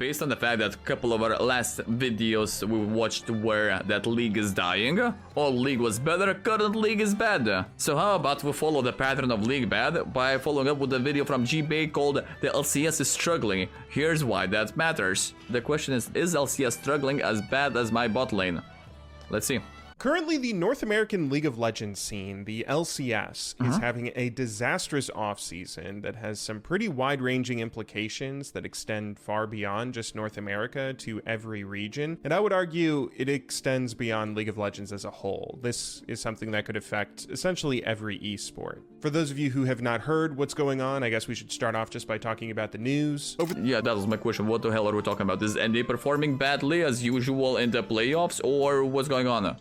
based on the fact that a couple of our last videos we watched where that league is dying, old league was better, current league is bad. So how about we follow the pattern of league bad by following up with a video from GBay called The LCS is Struggling. Here's why that matters. The question is LCS struggling as bad as my bot lane? Let's see. Currently, the North American League of Legends scene, the LCS, is having a disastrous offseason that has some pretty wide-ranging implications that extend far beyond just North America to every region. And I would argue it extends beyond League of Legends as a whole. This is something that could affect essentially every esport. For those of you who have not heard what's going on, I guess we should start off just by talking about the news. Yeah, that was my question. What the hell are we talking about? Is NA performing badly as usual in the playoffs, or what's going on?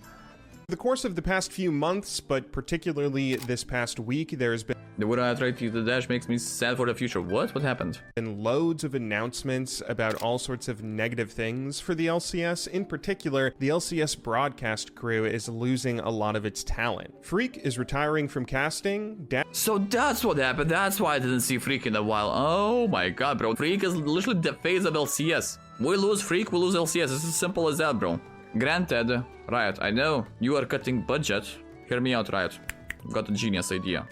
The course of the past few months, but particularly this past week, there's been The way I tried to use the dash makes me sad for the future. What? What happened? Loads of announcements about all sorts of negative things for the LCS. In particular, the LCS broadcast crew is losing a lot of its talent. Freak is retiring from casting. So that's what happened. That's why I didn't see Freak in a while. Oh my god, bro. Freak is literally the face of LCS. We lose Freak, we lose LCS. It's as simple as that, bro. Granted, Riot, I know you are cutting budget. Hear me out, Riot. Got a genius idea.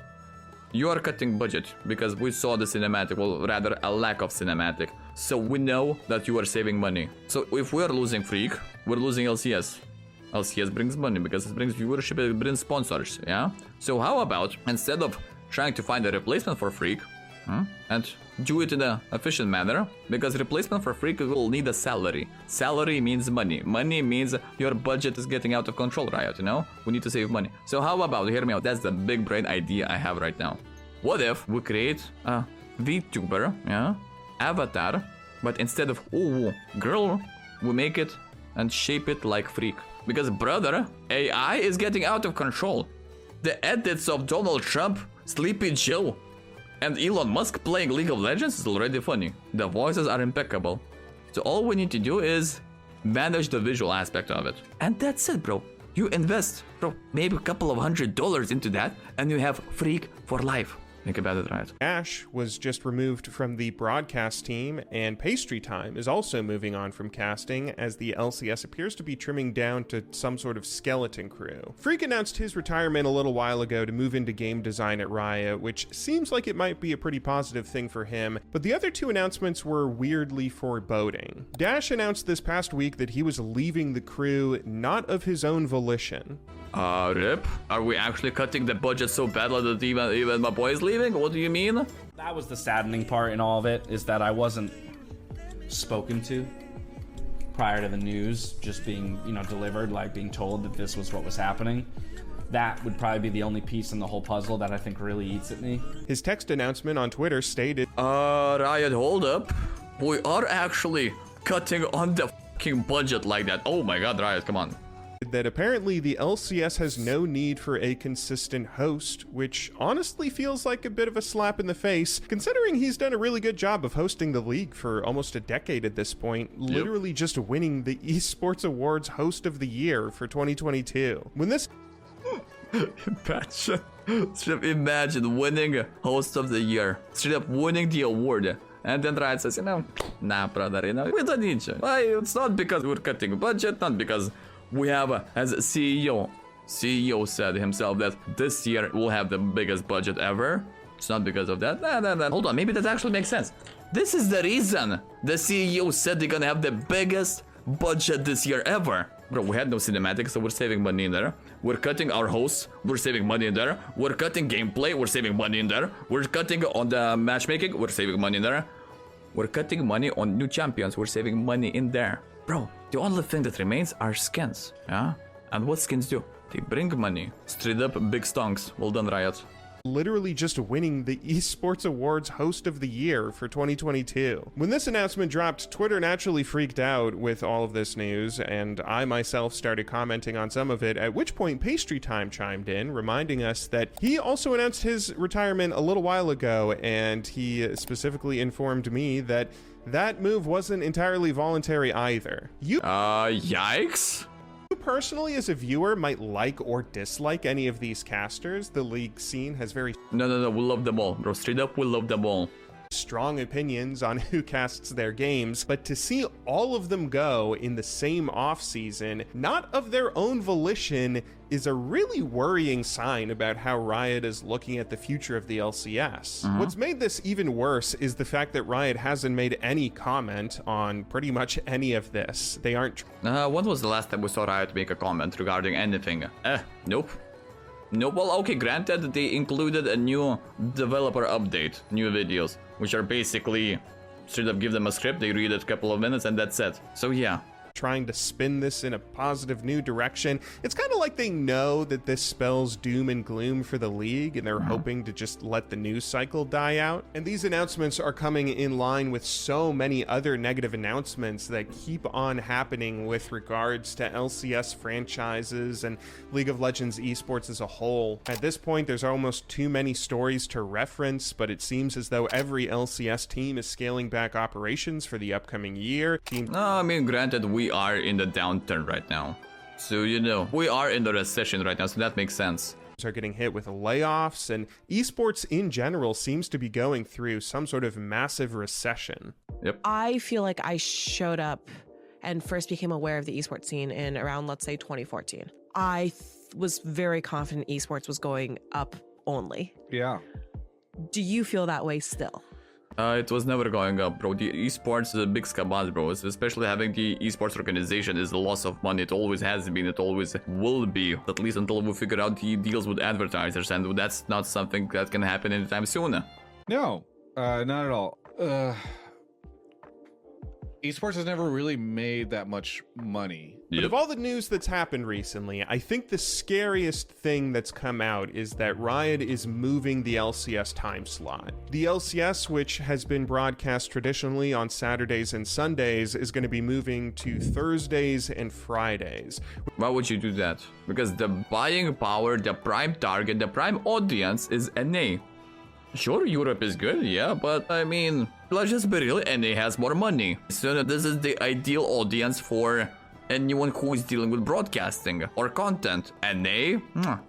You are cutting budget because we saw the cinematic, well, rather a lack of cinematic. So we know that you are saving money. So if we are losing Freak, we're losing LCS. LCS brings money because it brings viewership, it brings sponsors, yeah? So how about, instead of trying to find a replacement for Freak, and do it in an efficient manner, because replacement for Freak will need a salary. Salary means money. Money means your budget is getting out of control, Riot, you know? We need to save money. So how about, hear me out, that's the big brain idea I have right now. What if we create a VTuber, yeah, avatar, but instead of, ooh, girl, we make it and shape it like Freak. Because brother, AI is getting out of control. The edits of Donald Trump, Sleepy Joe, and Elon Musk playing League of Legends is already funny. The voices are impeccable. So all we need to do is manage the visual aspect of it. And that's it, bro. You invest, bro, maybe a couple of $100s into that, and you have Freak for life. Think about it, right? Ash was just removed from the broadcast team, and Pastry Time is also moving on from casting as the LCS appears to be trimming down to some sort of skeleton crew. Freak announced his retirement a little while ago to move into game design at Riot, which seems like it might be a pretty positive thing for him, but the other two announcements were weirdly foreboding. Dash announced this past week that he was leaving the crew not of his own volition. Rip? Are we actually cutting the budget so badly that even my boy is leaving? What do you mean? That was the saddening part in all of it, is that I wasn't spoken to prior to the news just being, you know, delivered, like being told that this was what was happening. That would probably be the only piece in the whole puzzle that I think really eats at me. His text announcement on Twitter stated, Riot, hold up. We are actually cutting on the fucking budget like that. Oh my god, Riot, come on. That apparently the LCS has no need for a consistent host, which honestly feels like a bit of a slap in the face, considering he's done a really good job of hosting the league for almost a decade at this point, literally just winning the Esports Awards Host of the Year for 2022. When this... Imagine winning Host of the Year, straight up winning the award. And then Riot says, you know, nah, brother, you know, we don't need you. It's not because we're cutting budget, not because we have, as CEO said himself that this year we'll have the biggest budget ever. It's not because of that. Nah. Hold on, maybe that actually makes sense. This is the reason the CEO said they're gonna have the biggest budget this year ever. Bro, we had no cinematics, so we're saving money in there. We're cutting our hosts, we're saving money in there. We're cutting gameplay, we're saving money in there. We're cutting on the matchmaking, we're saving money in there. We're cutting money on new champions, we're saving money in there. Bro, the only thing that remains are skins, yeah? And what skins do? They bring money. Straight up big stonks. Well done, Riot. Literally just winning the Esports Awards Host of the Year for 2022. When this announcement dropped, Twitter naturally freaked out with all of this news, and I myself started commenting on some of it, at which point Pastry Time chimed in, reminding us that he also announced his retirement a little while ago, and he specifically informed me that that move wasn't entirely voluntary either. Yikes? You personally, as a viewer, might like or dislike any of these casters. The league scene has very... No, we love them all, bro. Straight up, we love them all. strong opinions on who casts their games, but to see all of them go in the same offseason, not of their own volition, is a really worrying sign about how Riot is looking at the future of the LCS. What's made this even worse is the fact that Riot hasn't made any comment on pretty much any of this. They aren't... When was the last time we saw Riot make a comment regarding anything? Nope. No, well, okay, granted, they included a new developer update, new videos, which are basically straight up give them a script, they read it a couple of minutes, and that's it. So yeah. Trying to spin this in a positive new direction. It's kind of like they know that this spells doom and gloom for the league, and they're hoping to just let the news cycle die out. And these announcements are coming in line with so many other negative announcements that keep on happening with regards to LCS franchises and League of Legends esports as a whole. At this point, there's almost too many stories to reference, but it seems as though every LCS team is scaling back operations for the upcoming year. No, I mean, granted, we are in the downturn right now. So, you know, we are in the recession right now, so that makes sense. Are getting hit with layoffs, and esports in general seems to be going through some sort of massive recession. Yep. I feel like I showed up and first became aware of the esports scene in around, let's say, 2014. I was very confident esports was going up only. Yeah. Do you feel that way still? It was never going up, bro. The esports is a big scabbat, bro. Especially having the esports organization is the loss of money. It always has been, it always will be. At least until we figure out the deals with advertisers, and that's not something that can happen anytime soon. No, not at all. Esports has never really made that much money. But of all the news that's happened recently, I think the scariest thing that's come out is that Riot is moving the LCS time slot. The LCS, which has been broadcast traditionally on Saturdays and Sundays, is going to be moving to Thursdays and Fridays. Why would you do that? Because the buying power, the prime target, the prime audience is NA. Sure, Europe is good, yeah, but I mean, let's just be real, NA has more money. So this is the ideal audience for anyone who is dealing with broadcasting or content. NA,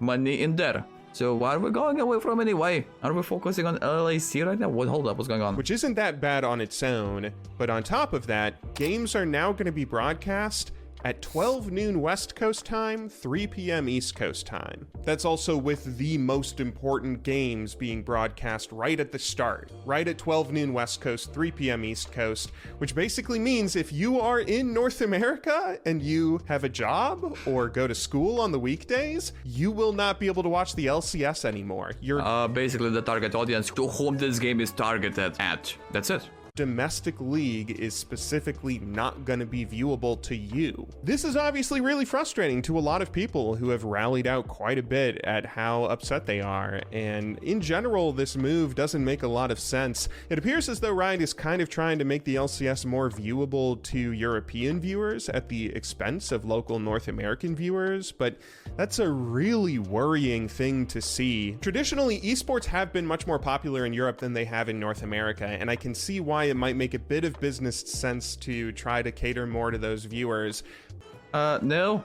money in there. So why are we going away from anyway? Are we focusing on LAC right now? Hold up, what's going on? Which isn't that bad on its own, but on top of that, games are now going to be broadcast at 12 noon West Coast time, 3 p.m. East Coast time. That's also with the most important games being broadcast right at the start, right at 12 noon West Coast, 3 p.m. East Coast, which basically means if you are in North America and you have a job or go to school on the weekdays, you will not be able to watch the LCS anymore. You're basically the target audience to whom this game is targeted at. That's it. Domestic league is specifically not going to be viewable to you. This is obviously really frustrating to a lot of people who have rallied out quite a bit at how upset they are, and in general this move doesn't make a lot of sense. It appears as though Riot is kind of trying to make the LCS more viewable to European viewers at the expense of local North American viewers, but that's a really worrying thing to see. Traditionally, esports have been much more popular in Europe than they have in North America, and I can see why it might make a bit of business sense to try to cater more to those viewers. No.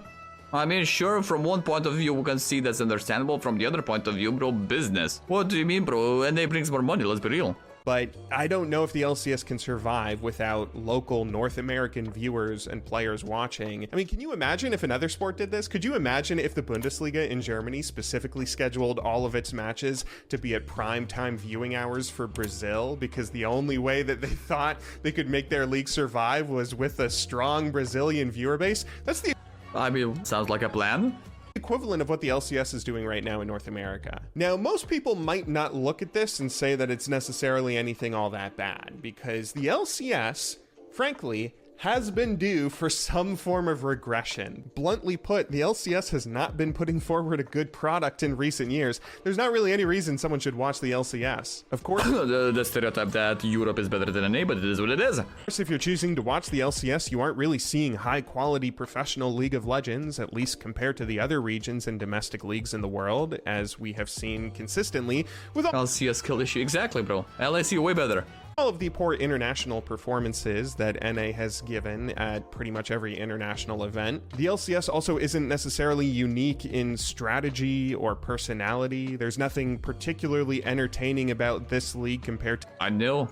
I mean, sure, from one point of view, we can see that's understandable. From the other point of view, bro, business. What do you mean, bro? And they brings more money, let's be real. But I don't know if the LCS can survive without local North American viewers and players watching. I mean, can you imagine if another sport did this? Could you imagine if the Bundesliga in Germany specifically scheduled all of its matches to be at prime time viewing hours for Brazil? Because the only way that they thought they could make their league survive was with a strong Brazilian viewer base. That's the I mean, sounds like a plan. Equivalent of what the LCS is doing right now in North America. Now, most people might not look at this and say that it's necessarily anything all that bad, because the LCS, frankly, has been due for some form of regression. Bluntly put, the LCS has not been putting forward a good product in recent years. There's not really any reason someone should watch the LCS. Of course, the stereotype that Europe is better than NA, but it is what it is. Of course, if you're choosing to watch the LCS, you aren't really seeing high-quality professional League of Legends, at least compared to the other regions and domestic leagues in the world, as we have seen consistently with LCS kill issue. Exactly, bro. LAC way better. All of the poor international performances that NA has given at pretty much every international event. The LCS also isn't necessarily unique in strategy or personality. There's nothing particularly entertaining about this league compared to... I know.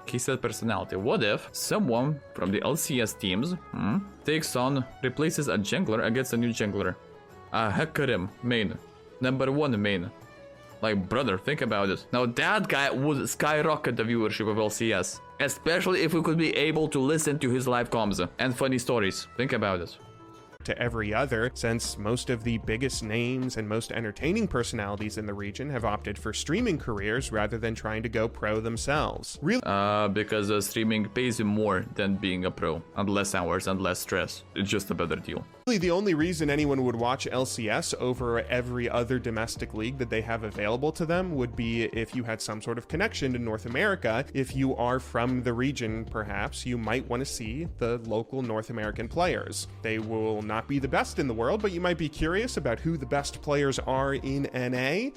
He said personality. What if someone from the LCS teams replaces a jungler against a new jungler? A Hecarim main. Number 1 main. Like, brother, think about it. Now that guy would skyrocket the viewership of LCS. Especially if we could be able to listen to his live comms and funny stories. Think about it. To every other, since most of the biggest names and most entertaining personalities in the region have opted for streaming careers rather than trying to go pro themselves. Really? Because streaming pays you more than being a pro, and less hours and less stress. It's just a better deal. The only reason anyone would watch LCS over every other domestic league that they have available to them would be if you had some sort of connection to North America. If you are from the region, perhaps, you might want to see the local North American players. They will not be the best in the world, but you might be curious about who the best players are in NA.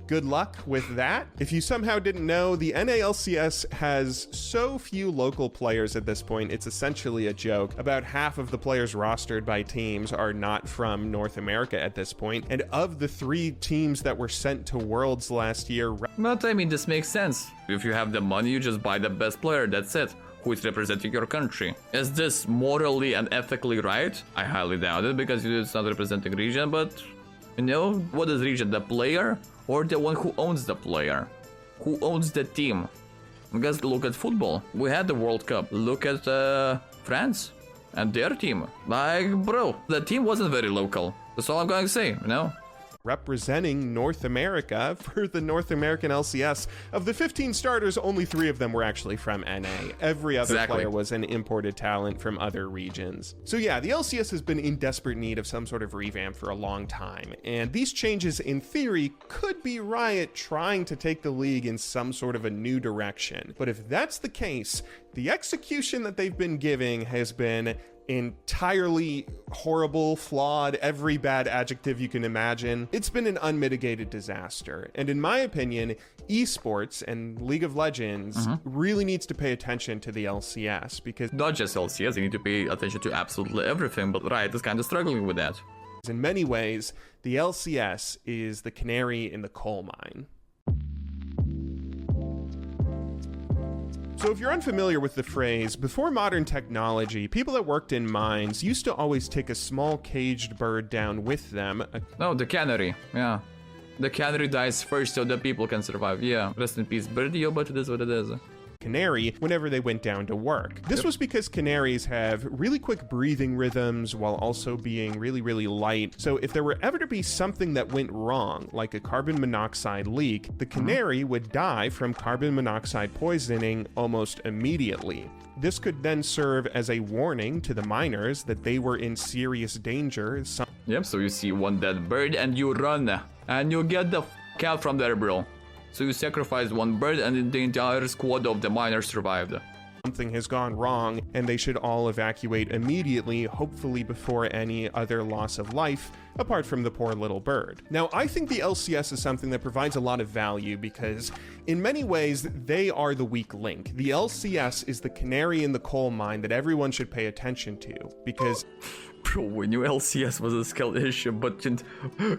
Good luck with that. If you somehow didn't know, the NALCS has so few local players at this point, it's essentially a joke. About half of the players rostered by teams are not from North America at this point, and of the 3 teams that were sent to Worlds last year... But I mean, this makes sense. If you have the money, you just buy the best player, that's it. Who is representing your country. Is this morally and ethically right? I highly doubt it, because it's not representing region, but... You know, what is region? The player? Or the one who owns the player? Who owns the team? Because look at football. We had the World Cup. Look at France and their team. Like, bro, the team wasn't very local. That's all I'm going to say, you know? Representing North America for the North American LCS. Of the 15 starters, only 3 of them were actually from NA. Every other player was an imported talent from other regions. So yeah, the LCS has been in desperate need of some sort of revamp for a long time, and these changes in theory could be Riot trying to take the league in some sort of a new direction. But if that's the case, the execution that they've been giving has been entirely horrible, flawed, every bad adjective you can imagine. It's been an unmitigated disaster. And in my opinion, esports and League of Legends really needs to pay attention to the LCS, because not just LCS, you need to pay attention to absolutely everything, but Riot is kind of struggling with that. In many ways, the LCS is the canary in the coal mine. So if you're unfamiliar with the phrase, before modern technology, people that worked in mines used to always take a small caged bird down with them. No, the canary, yeah. The canary dies first so the people can survive, yeah. Rest in peace, birdie, but it is what it is. Canary whenever they went down to work. This was because canaries have really quick breathing rhythms while also being really, really light. So if there were ever to be something that went wrong, like a carbon monoxide leak, the canary would die from carbon monoxide poisoning almost immediately. This could then serve as a warning to the miners that they were in serious danger. Yep, so you see one dead bird and you run, and you get the f*** out from there, bro. So you sacrificed one bird and the entire squad of the miners survived. Something has gone wrong and they should all evacuate immediately, hopefully before any other loss of life, apart from the poor little bird. Now, I think the LCS is something that provides a lot of value because in many ways, they are the weak link. The LCS is the canary in the coal mine that everyone should pay attention to because... Bro, we knew LCS was a skill issue, but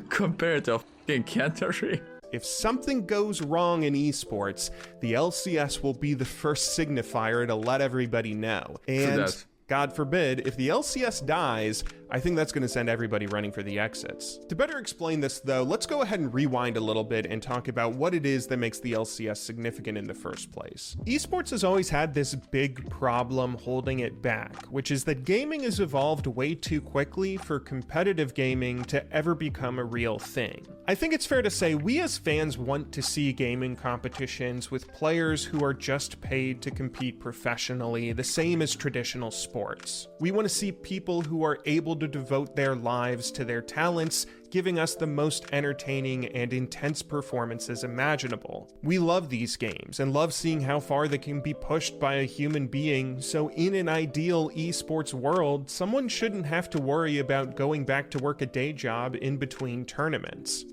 compared to a fucking canary... If something goes wrong in esports, the LCS will be the first signifier to let everybody know. And God forbid, if the LCS dies, I think that's going to send everybody running for the exits. To better explain this, though, let's go ahead and rewind a little bit and talk about what it is that makes the LCS significant in the first place. Esports has always had this big problem holding it back, which is that gaming has evolved way too quickly for competitive gaming to ever become a real thing. I think it's fair to say we as fans want to see gaming competitions with players who are just paid to compete professionally, the same as traditional sports. We want to see people who are able to devote their lives to their talents, giving us the most entertaining and intense performances imaginable. We love these games and love seeing how far they can be pushed by a human being, so in an ideal esports world, someone shouldn't have to worry about going back to work a day job in between tournaments.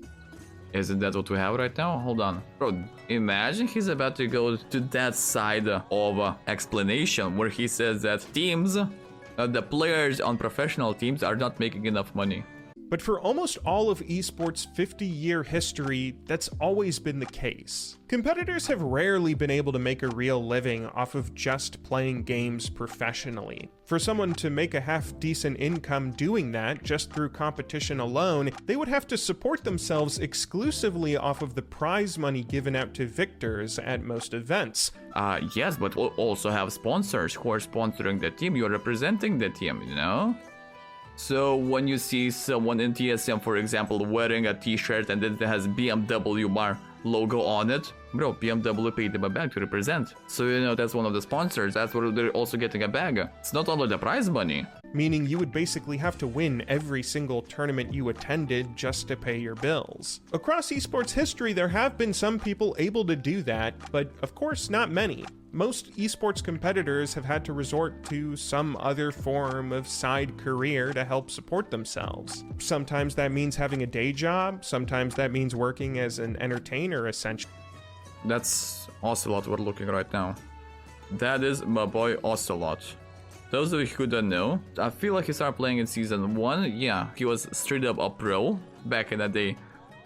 Isn't that what we have right now? Hold on. Bro, imagine he's about to go to that side of explanation where he says that teams, the players on professional teams are not making enough money. But for almost all of esports' 50-year history, that's always been the case. Competitors have rarely been able to make a real living off of just playing games professionally. For someone to make a half-decent income doing that just through competition alone, they would have to support themselves exclusively off of the prize money given out to victors at most events. Yes, but we'll also have sponsors who are sponsoring the team. You're representing the team, you know? So when you see someone in TSM, for example, wearing a t-shirt and it has BMW bar logo on it, bro, BMW paid them a bag to represent. So, you know, that's one of the sponsors. That's where they're also getting a bag. It's not only the prize money. Meaning you would basically have to win every single tournament you attended just to pay your bills. Across esports history, there have been some people able to do that, but of course not many. Most esports competitors have had to resort to some other form of side career to help support themselves. Sometimes that means having a day job, sometimes that means working as an entertainer essentially. That's Ocelot we're looking right now. That is my boy Ocelot. Those of you who don't know, I feel like he started playing in Season 1. Yeah, he was straight up a pro back in the day.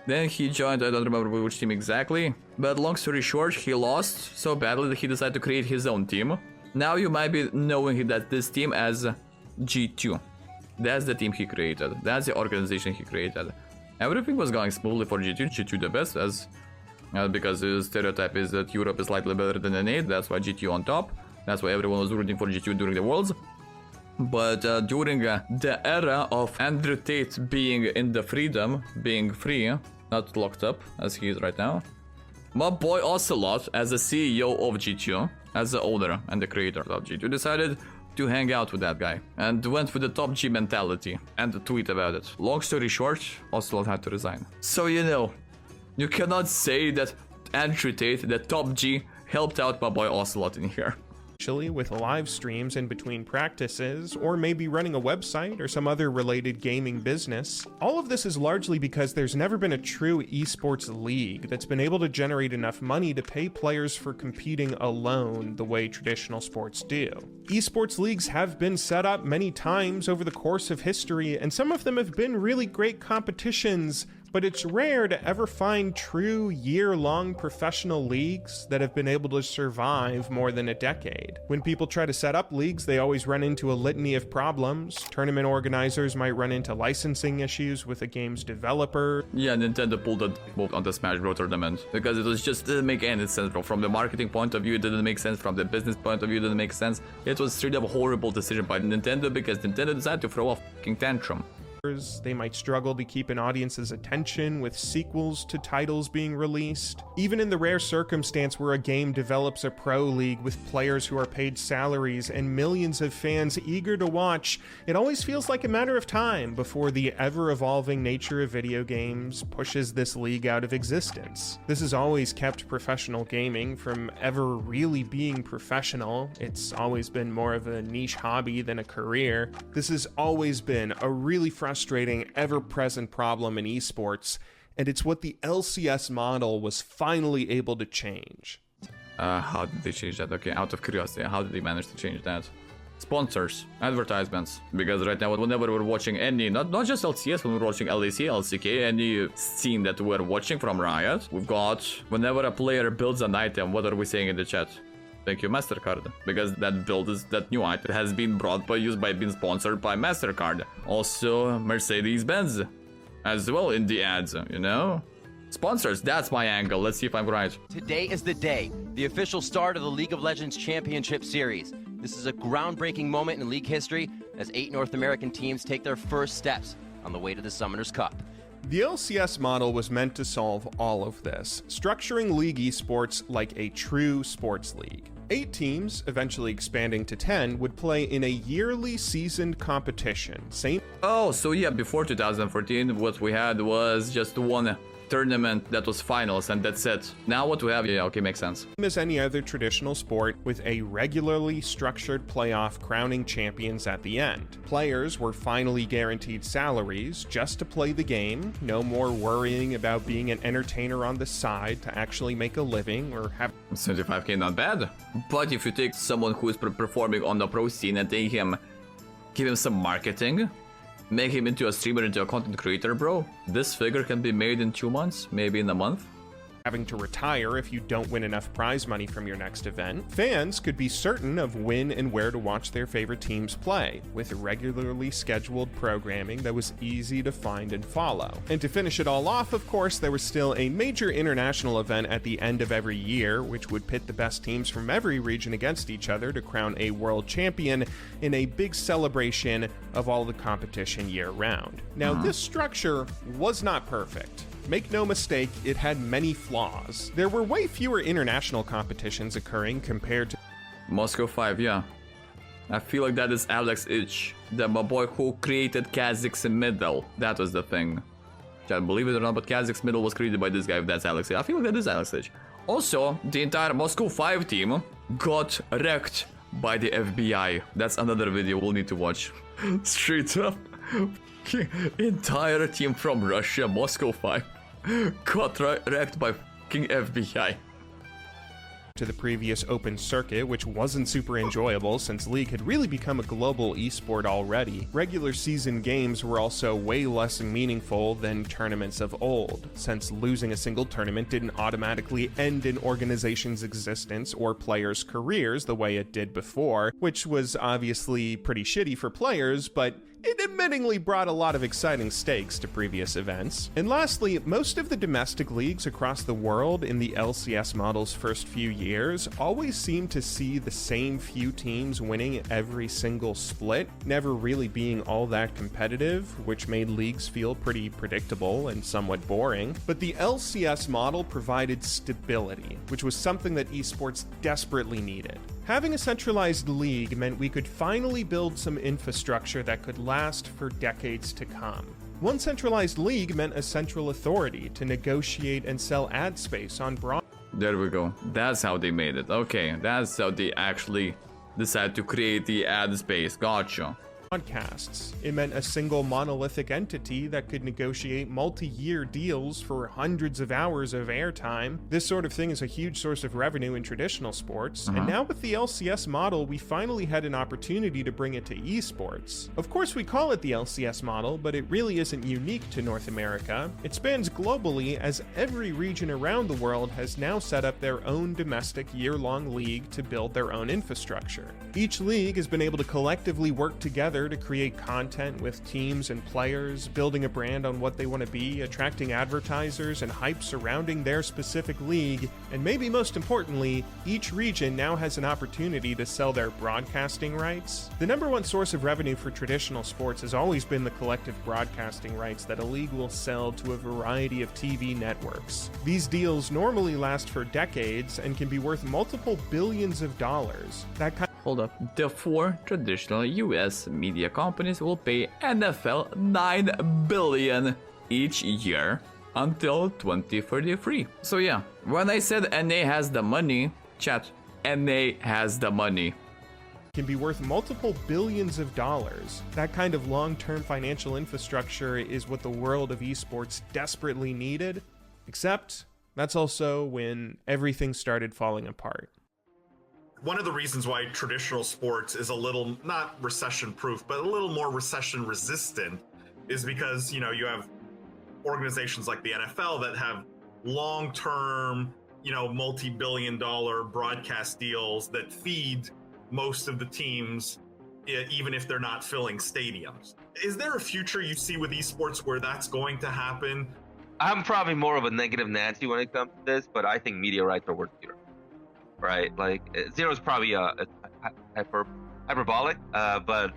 Then he joined, I don't remember which team exactly. But long story short, he lost so badly that he decided to create his own team. Now you might be knowing that this team as G2. That's the team he created. That's the organization he created. Everything was going smoothly for G2. G2 the best, as because the stereotype is that Europe is slightly better than N8. That's why G2 on top. That's why everyone was rooting for G2 during the Worlds. But during the era of Andrew Tate being in the freedom, being free, not locked up as he is right now, my boy Ocelot, as the CEO of G2, as the owner and the creator of G2, decided to hang out with that guy and went with the top G mentality and tweet about it. Long story short, Ocelot had to resign. So, you know, you cannot say that Andrew Tate, the top G, helped out my boy Ocelot in here. With live streams in between practices, or maybe running a website or some other related gaming business. All of this is largely because there's never been a true esports league that's been able to generate enough money to pay players for competing alone the way traditional sports do. Esports leagues have been set up many times over the course of history, and some of them have been really great competitions, but it's rare to ever find true year-long professional leagues that have been able to survive more than a decade. When people try to set up leagues, they always run into a litany of problems. Tournament organizers might run into licensing issues with a game's developer. Yeah, Nintendo pulled that move on the Smash Bros. Tournament because it was just didn't make any sense. From the marketing point of view, it didn't make sense. From the business point of view, it didn't make sense. It was straight up a horrible decision by Nintendo because Nintendo decided to throw a fucking tantrum. They might struggle to keep an audience's attention with sequels to titles being released. Even in the rare circumstance where a game develops a pro league with players who are paid salaries and millions of fans eager to watch, it always feels like a matter of time before the ever-evolving nature of video games pushes this league out of existence. This has always kept professional gaming from ever really being professional. It's always been more of a niche hobby than a career. This has always been a really frustrating, ever-present problem in esports, and it's what the LCS model was finally able to change. How did they change that? Okay, out of curiosity, how did they manage to change that? Sponsors, advertisements, because right now whenever we're watching any, not just LCS, when we're watching LEC, LCK, any scene that we're watching from Riot, we've got, whenever a player builds an item, what are we saying in the chat? Thank you, MasterCard, because that build is that new item has been been sponsored by MasterCard. Also, Mercedes-Benz as well in the ads, you know? Sponsors, that's my angle. Let's see if I'm right. Today is the day, the official start of the League of Legends Championship Series. This is a groundbreaking moment in league history as 8 North American teams take their first steps on the way to the Summoners Cup. The LCS model was meant to solve all of this, structuring league esports like a true sports league. 8 teams, eventually expanding to 10, would play in a yearly seasoned competition. Oh, so yeah, before 2014, what we had was just one tournament that was finals and that's it. Now what we have, yeah, okay, makes sense. As any other traditional sport, with a regularly structured playoff crowning champions at the end. Players were finally guaranteed salaries just to play the game, no more worrying about being an entertainer on the side to actually make a living or have 75k, not bad. But if you take someone who is performing on the pro scene and give him some marketing, make him into a streamer, into a content creator, bro. This figure can be made in 2 months, maybe in a month. Having to retire if you don't win enough prize money from your next event, fans could be certain of when and where to watch their favorite teams play, with regularly scheduled programming that was easy to find and follow. And to finish it all off, of course, there was still a major international event at the end of every year, which would pit the best teams from every region against each other to crown a world champion in a big celebration of all the competition year-round. Now, this structure was not perfect. Make no mistake, it had many flaws. There were way fewer international competitions occurring compared to Moscow 5, yeah. I feel like that is Alex Ich, my boy who created Kazakh's Middle. That was the thing. Can't believe it or not, but Kazakh's Middle was created by this guy, if that's Alex Ich. I feel like that is Alex Ich. Also, the entire Moscow 5 team got wrecked by the FBI. That's another video we'll need to watch. Straight up. Entire team from Russia, Moscow 5, got wrecked by fucking FBI. To the previous open circuit, which wasn't super enjoyable since League had really become a global esport already. Regular season games were also way less meaningful than tournaments of old, since losing a single tournament didn't automatically end an organization's existence or players' careers the way it did before, which was obviously pretty shitty for players, but it admittingly brought a lot of exciting stakes to previous events. And lastly, most of the domestic leagues across the world in the LCS model's first few years always seemed to see the same few teams winning every single split, never really being all that competitive, which made leagues feel pretty predictable and somewhat boring. But the LCS model provided stability, which was something that esports desperately needed. Having a centralized league meant we could finally build some infrastructure that could last for decades to come. One centralized league meant a central authority to negotiate and sell ad space on broad. There we go. That's how they made it. Okay, that's how they actually decided to create the ad space. Gotcha. Broadcasts. It meant a single monolithic entity that could negotiate multi-year deals for hundreds of hours of airtime. This sort of thing is a huge source of revenue in traditional sports, and now with the LCS model, we finally had an opportunity to bring it to esports. Of course, we call it the LCS model, but it really isn't unique to North America. It spans globally, as every region around the world has now set up their own domestic year-long league to build their own infrastructure. Each league has been able to collectively work together to create content with teams and players, building a brand on what they want to be, attracting advertisers and hype surrounding their specific league, and maybe most importantly, each region now has an opportunity to sell their broadcasting rights. The number one source of revenue for traditional sports has always been the collective broadcasting rights that a league will sell to a variety of TV networks. These deals normally last for decades and can be worth multiple billions of dollars. Hold up. The 4 traditional US media companies will pay NFL $9 billion each year until 2033. So yeah, when I said NA has the money, chat, NA has the money. Can be worth multiple billions of dollars. That kind of long-term financial infrastructure is what the world of esports desperately needed, except that's also when everything started falling apart. One of the reasons why traditional sports is a little, not recession-proof, but a little more recession-resistant is because, you have organizations like the NFL that have long-term, multi-billion-dollar broadcast deals that feed most of the teams, even if they're not filling stadiums. Is there a future you see with esports where that's going to happen? I'm probably more of a negative Nancy when it comes to this, but I think media rights are worth zero. Right, like zero is probably a hyperbolic, but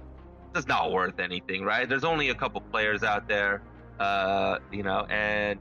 it's not worth anything, right? There's only a couple players out there, and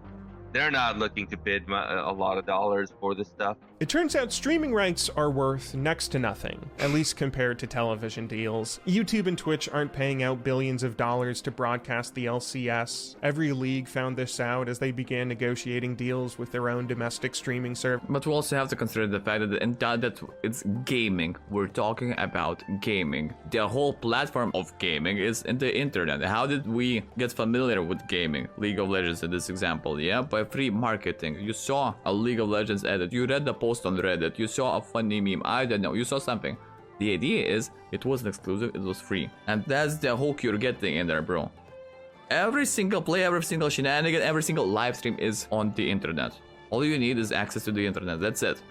they're not looking to bid a lot of dollars for this stuff. It turns out streaming rights are worth next to nothing, at least compared to television deals. YouTube and Twitch aren't paying out billions of dollars to broadcast the LCS. Every league found this out as they began negotiating deals with their own domestic streaming service. But we also have to consider the fact that it's gaming. We're talking about gaming. The whole platform of gaming is in the internet. How did we get familiar with gaming? League of Legends in this example, yeah? By free marketing. You saw a League of Legends edit. You read the post on Reddit, you saw a funny meme, I don't know, you saw something. The idea is, it wasn't exclusive, it was free. And that's the hook you're getting in there, bro. Every single play, every single shenanigan, every single live stream is on the internet. All you need is access to the internet, that's it.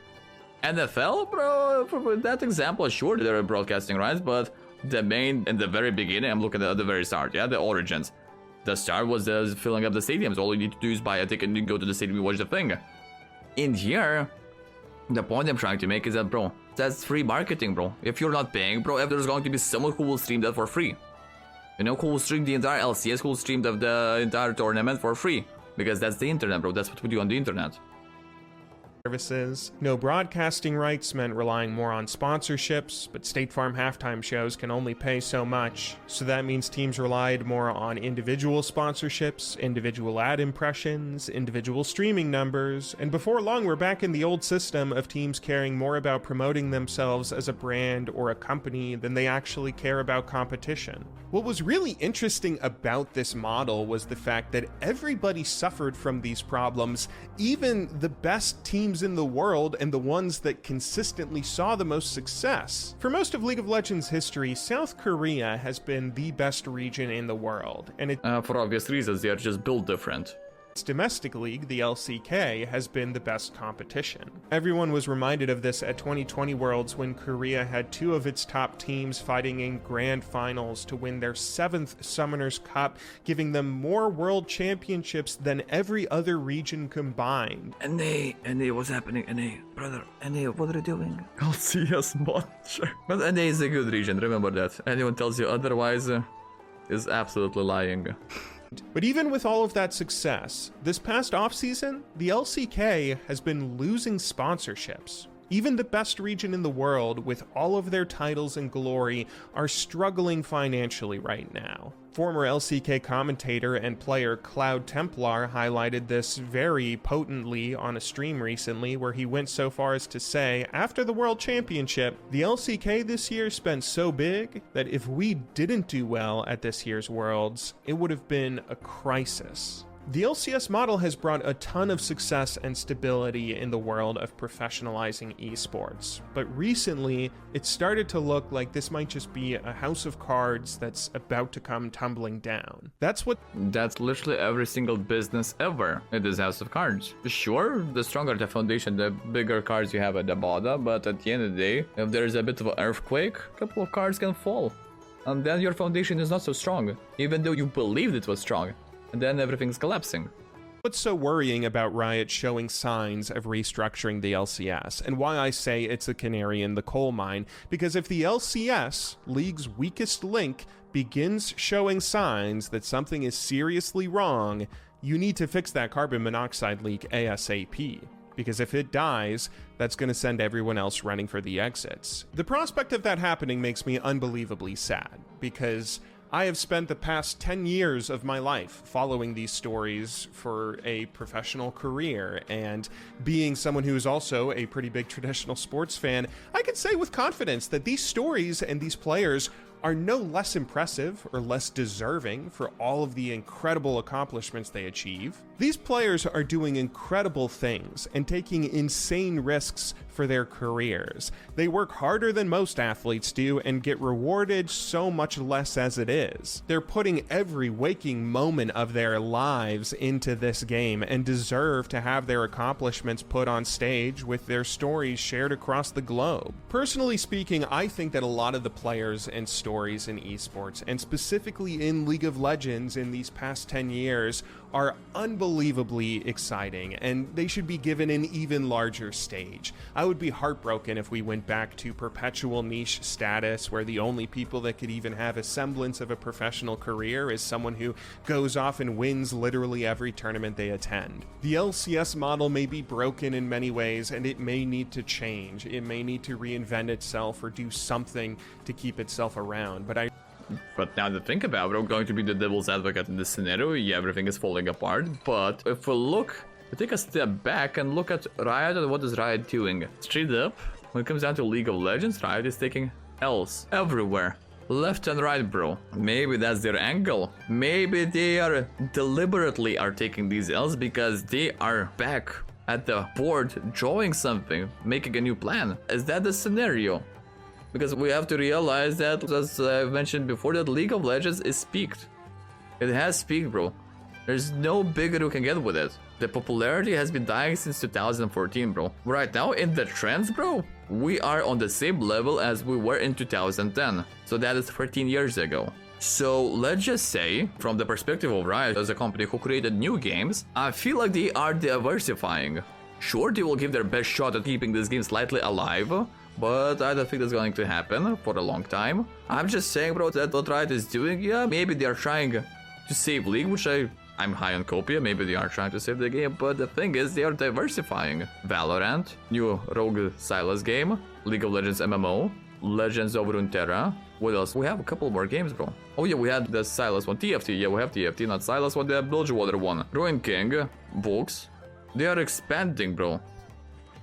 NFL, bro, for that example, sure, there are broadcasting rights, but the main, in the very beginning, I'm looking at the very start, yeah, the origins. The start was filling up the stadiums. All you need to do is buy a ticket and you go to the stadium and watch the thing. In here, the point I'm trying to make is that, bro, that's free marketing, bro. If you're not paying, bro, if there's going to be someone who will stream that for free. You know, who will stream the entire LCS, who will stream the entire tournament for free. Because that's the internet, bro. That's what we do on the internet. Services. No broadcasting rights meant relying more on sponsorships, but State Farm halftime shows can only pay so much, so that means teams relied more on individual sponsorships, individual ad impressions, individual streaming numbers, and before long we're back in the old system of teams caring more about promoting themselves as a brand or a company than they actually care about competition. What was really interesting about this model was the fact that everybody suffered from these problems, even the best teams in the world and the ones that consistently saw the most success. For most of League of Legends history, South Korea has been the best region in the world, and for obvious reasons, they are just built different. its domestic league, the LCK, has been the best competition. Everyone was reminded of this at 2020 Worlds when Korea had two of its top teams fighting in grand finals to win their 7th Summoners Cup, giving them more world championships than every other region combined. NA, what's happening? NA, brother, NA, what are you doing? LCS monster. But NA is a good region, remember that. Anyone tells you otherwise is absolutely lying. But even with all of that success, this past offseason, the LCK has been losing sponsorships. Even the best region in the world, with all of their titles and glory, are struggling financially right now. Former LCK commentator and player Cloud Templar highlighted this very potently on a stream recently, where he went so far as to say, after the World Championship, the LCK this year spent so big that if we didn't do well at this year's Worlds, it would have been a crisis. The LCS model has brought a ton of success and stability in the world of professionalizing esports, but recently it started to look like this might just be a house of cards that's about to come tumbling down. That's literally every single business ever. It is house of cards. Sure, the stronger the foundation, the bigger cards you have at the bottom, but at the end of the day, if there's a bit of an earthquake, a couple of cards can fall. And then your foundation is not so strong, even though you believed it was strong. And then everything's collapsing. What's so worrying about Riot showing signs of restructuring the LCS, and why I say it's a canary in the coal mine, because if the LCS, League's weakest link, begins showing signs that something is seriously wrong, you need to fix that carbon monoxide leak ASAP. Because if it dies, that's going to send everyone else running for the exits. The prospect of that happening makes me unbelievably sad, because I have spent the past 10 years of my life following these stories for a professional career, and being someone who is also a pretty big traditional sports fan, I can say with confidence that these stories and these players are no less impressive or less deserving for all of the incredible accomplishments they achieve. These players are doing incredible things and taking insane risks for their careers. They work harder than most athletes do and get rewarded so much less as it is. They're putting every waking moment of their lives into this game and deserve to have their accomplishments put on stage with their stories shared across the globe. Personally speaking, I think that a lot of the players and stories in esports, and specifically in League of Legends in these past 10 years, are unbelievably exciting, and they should be given an even larger stage. I would be heartbroken if we went back to perpetual niche status, where the only people that could even have a semblance of a professional career is someone who goes off and wins literally every tournament they attend. The LCS model may be broken in many ways, and it may need to change. It may need to reinvent itself or do something to keep itself around, But now to think about it, I'm going to be the devil's advocate in this scenario. Yeah, everything is falling apart. But if we take a step back and look at Riot and what is Riot doing. Straight up, when it comes down to League of Legends, Riot is taking L's everywhere. Left and right, bro. Maybe that's their angle. Maybe they are deliberately taking these L's because they are back at the board drawing something, making a new plan. Is that the scenario? Because we have to realize that, as I mentioned before, that League of Legends is peaked. It has peaked, bro. There's no bigger who can get with it. The popularity has been dying since 2014, bro. Right now, in the trends, bro, we are on the same level as we were in 2010. So that is 13 years ago. So let's just say, from the perspective of Riot as a company who created new games, I feel like they are diversifying. Sure, they will give their best shot at keeping this game slightly alive, but I don't think that's going to happen for a long time. I'm just saying, bro, that what Riot is doing, yeah, maybe they are trying to save League, which I'm high on Copia, maybe they are trying to save the game, but the thing is, they are diversifying. Valorant, new Rogue Silas game, League of Legends MMO, Legends of Runeterra. What else? We have a couple more games, bro. Oh yeah, we had the Silas one. TFT, yeah, we have TFT, not Silas one, the Bilgewater one. Ruin King, books. They are expanding, bro.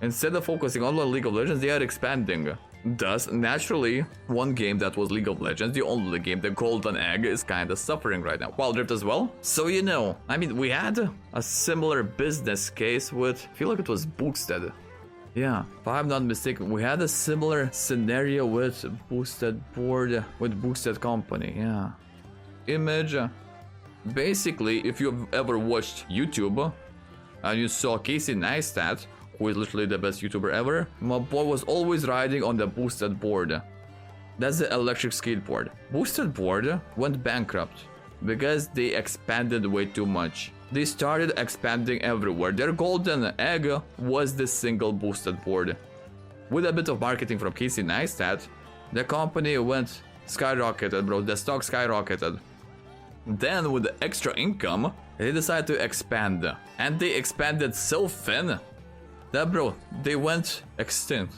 Instead of focusing on League of Legends, they are expanding. Thus, naturally, one game that was League of Legends, the only game, the Golden Egg, is kinda suffering right now. Wild Rift as well. So you know, I mean, we had a similar business case with, I feel like it was Boosted. Yeah, if I'm not mistaken, we had a similar scenario with Boosted Board, with Boosted Company, yeah. Image. Basically, if you've ever watched YouTube, and you saw Casey Neistat, who is literally the best YouTuber ever, my boy was always riding on the Boosted Board. That's the electric skateboard. Boosted Board went bankrupt because they expanded way too much. They started expanding everywhere. Their golden egg was the single Boosted Board. With a bit of marketing from Casey Neistat, the company went skyrocketed, bro. The stock skyrocketed. Then with the extra income, they decided to expand. And they expanded so thin that, bro, they went extinct.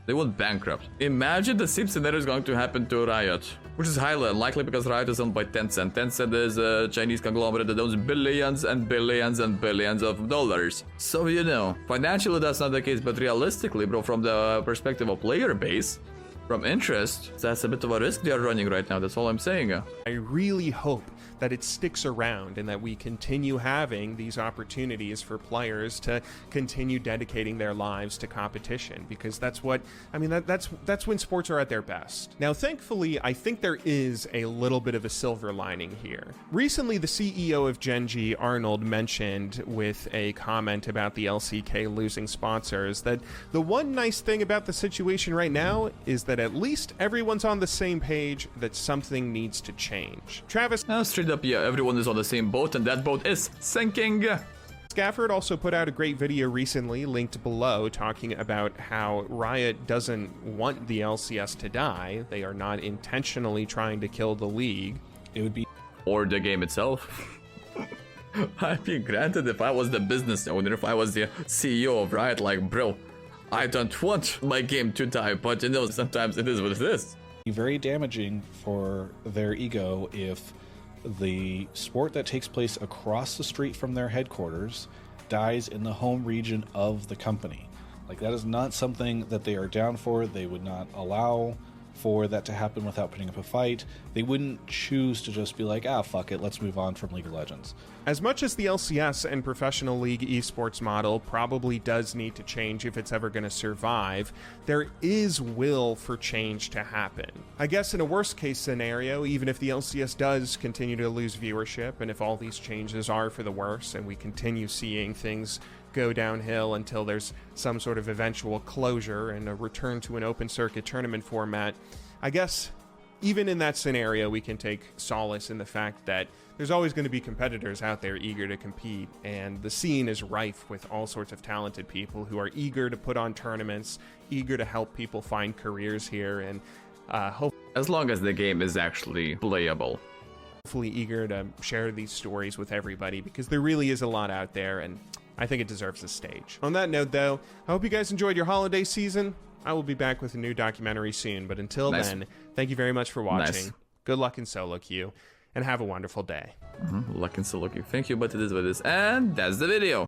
They went bankrupt. Imagine the same scenario is going to happen to Riot, which is highly unlikely because Riot is owned by Tencent. Tencent is a Chinese conglomerate that owns billions and billions and billions of dollars. So, you know, financially that's not the case, but realistically, bro, from the perspective of player base, from interest, that's a bit of a risk they are running right now. That's all I'm saying. I really hope that it sticks around and that we continue having these opportunities for players to continue dedicating their lives to competition, because that's what, I mean, that's when sports are at their best. Now, thankfully, I think there is a little bit of a silver lining here. Recently, the CEO of Genji, Arnold, mentioned with a comment about the LCK losing sponsors that the one nice thing about the situation right now is that at least everyone's on the same page that something needs to change. Travis, straight up, yeah, everyone is on the same boat, and that boat is sinking. Scafford also put out a great video recently, linked below, talking about how Riot doesn't want the LCS to die. They are not intentionally trying to kill the league. It would be... Or the game itself. I'd be granted if I was the business owner, if I was the CEO of Riot, like, bro, I don't want my game to die, but you know, sometimes it is what it is. Very damaging for their ego if the sport that takes place across the street from their headquarters dies in the home region of the company. Like, that is not something that they are down for. They would not allow for that to happen without putting up a fight. They wouldn't choose to just be like, ah, fuck it, let's move on from League of Legends. As much as the LCS and professional league esports model probably does need to change if it's ever going to survive, there is will for change to happen. I guess in a worst case scenario, even if the LCS does continue to lose viewership, and if all these changes are for the worse and we continue seeing things go downhill until there's some sort of eventual closure and a return to an open circuit tournament format, I guess even in that scenario we can take solace in the fact that there's always going to be competitors out there eager to compete, and the scene is rife with all sorts of talented people who are eager to put on tournaments, eager to help people find careers here, and as long as the game is actually playable. Hopefully eager to share these stories with everybody, because there really is a lot out there, and I think it deserves a stage. On that note, though, I hope you guys enjoyed your holiday season. I will be back with a new documentary soon, but until then, thank you very much for watching. Good luck in solo queue, and have a wonderful day. Luck in solo queue. Thank you, but it is what it is. And that's the video.